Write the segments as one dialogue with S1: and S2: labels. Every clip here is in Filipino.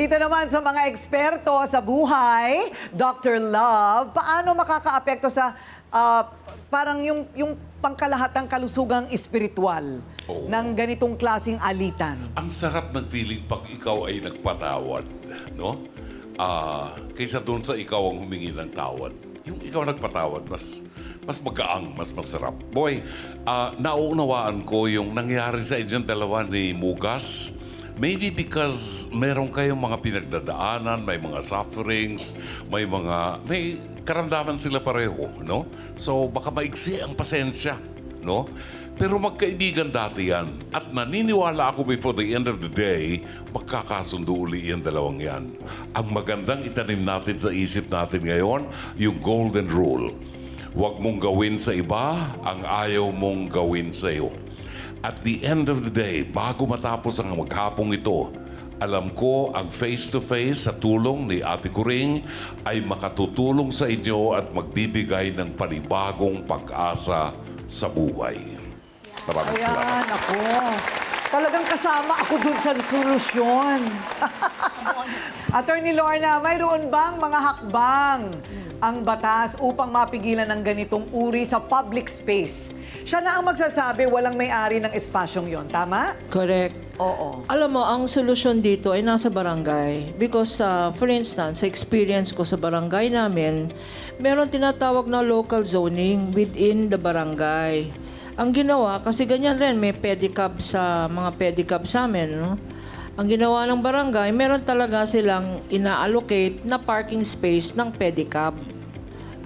S1: Dito naman sa mga eksperto sa buhay, Dr. Love, paano makakaapekto sa parang yung pangkalahatang kalusugang espiritual ng ganitong klasing alitan?
S2: Ang sarap ng feeling pag ikaw ay nagpatawad, no? Kaysa doon sa ikaw ang humingi ng tawad. Yung ikaw nagpatawad, mas magaang, mas masarap. Boy, nauunawaan ko yung nangyari sa inyong dalawa ni Mugas. Maybe because meron kayong mga pinagdadaanan, may mga sufferings, may karamdaman sila pareho, no? So baka maigsi ang pasensya, no? Pero magkaibigan dati yan. At naniniwala ako before the end of the day, magkakasundo uli yung dalawang yan. Ang magandang itanim natin sa isip natin ngayon, yung golden rule. Huwag mong gawin sa iba ang ayaw mong gawin sa iyo. At the end of the day, bago matapos ang maghapong ito, alam ko ang face-to-face sa tulong ni Ate Kuring ay makatutulong sa inyo at magbibigay ng panibagong pag-asa sa buhay. Maraming salamat.
S1: Ayan, ako. Talagang kasama ako dun sa solusyon. Attorney Lorna, mayroon bang mga hakbang ang batas upang mapigilan ng ganitong uri sa public space? Siya na ang magsasabi, walang may-ari ng espasyong yon. Tama?
S3: Correct.
S1: Oo.
S3: Alam mo, ang solusyon dito ay nasa barangay. Because, for instance, sa experience ko sa barangay namin, meron tinatawag na local zoning within the barangay. Ang ginawa, kasi ganyan rin, may pedicab sa mga pedicab sa amin, no? Ang ginawa ng barangay, meron talaga silang ina-allocate na parking space ng pedicab.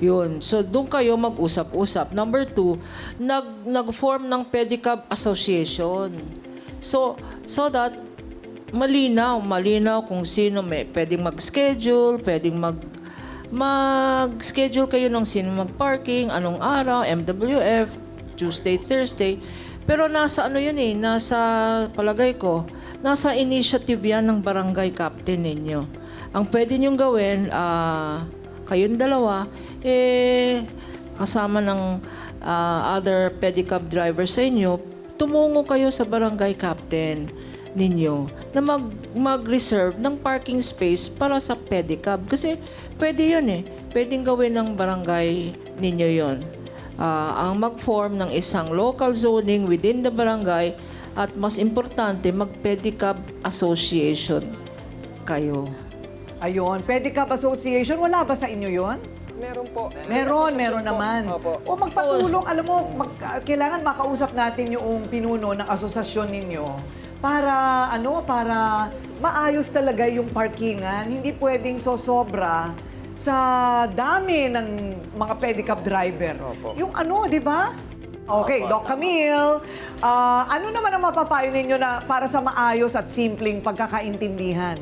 S3: Yun. So, doon kayo mag-usap-usap. Number 2, nag-form ng pedicab association. So that malinaw kung sino may pwedeng mag-schedule, mag-schedule kayo ng sino mag-parking, anong araw, MWF, Tuesday, Thursday. Pero nasa nasa palagay ko, nasa initiative yan ng barangay captain ninyo. Ang pwede niyong gawin, kayong dalawa, kasama ng other pedicab driver sa inyo, tumungo kayo sa barangay captain ninyo na mag-reserve ng parking space para sa pedicab. Kasi pwede yun Pwedeng gawin ng barangay ninyo yun. Ang mag-form ng isang local zoning within the barangay at mas importante, mag-pedicab association kayo.
S1: Ayun, Pedicab Association, wala ba sa inyo yon?
S4: Meron po.
S1: Meron naman.
S4: Opo.
S1: O magpatulong, alam mo, kailangan makausap natin yung pinuno ng asosasyon ninyo para maayos talaga yung parkingan. Hindi pwedeng sosobra sa dami ng mga pedicab driver.
S4: Opo.
S1: Yung di ba? Okay, Doc Camille, ano naman ang mapapayo ninyo na para sa maayos at simpleng pagkakaintindihan?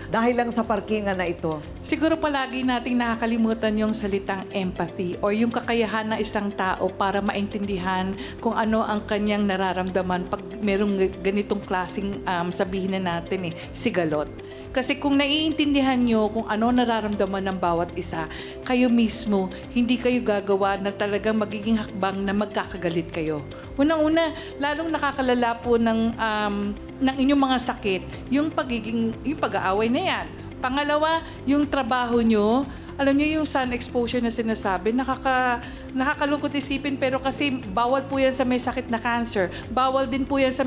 S1: Dahil lang sa parkingan na ito.
S5: Siguro palagi nating nakakalimutan yung salitang empathy or yung kakayahan ng isang tao para maintindihan kung ano ang kanyang nararamdaman pag merong ganitong klaseng sabihin na natin sigalot. Kasi kung naiintindihan nyo kung ano nararamdaman ng bawat isa, kayo mismo, hindi kayo gagawa na talagang magiging hakbang na magkakagalit kayo. Unang-una, lalong nakakalala po ng inyong mga sakit, yung pag-aaway na yan. Pangalawa, yung trabaho nyo, alam nyo yung sun exposure na sinasabi, nakakalungkot isipin, pero kasi bawal po yan sa may sakit na cancer. Bawal din po yan sa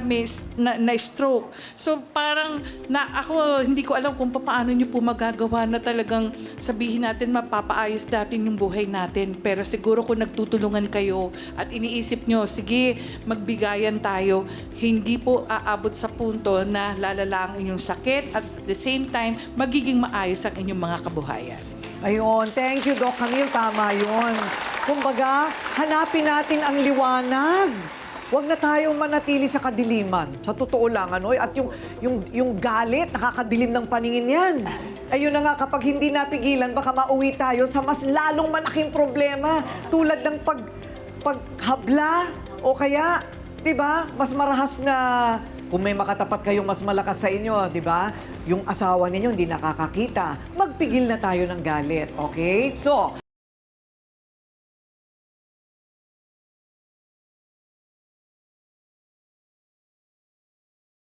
S5: may stroke. So parang ako hindi ko alam kung paano nyo po magagawa na talagang sabihin natin mapapaayos natin yung buhay natin. Pero siguro kung nagtutulungan kayo at iniisip nyo, sige, magbigayan tayo, hindi po aabot sa punto na lalala ang inyong sakit at at the same time, magiging maayos ang inyong mga kabuhayan.
S1: Ayun, thank you, Doc Camille. Tama yun. Kumbaga, hanapin natin ang liwanag. Huwag na tayong manatili sa kadiliman. Sa totoo lang, At yung galit, nakakadilim ng paningin yan. Ayun na nga, kapag hindi napigilan, baka mauwi tayo sa mas lalong malaking problema. Tulad ng paghabla o kaya, di ba, mas marahas na kung may makatapat kayong mas malakas sa inyo, di ba? Yung asawa ninyo hindi nakakakita. Magpigil na tayo ng galit, okay? So,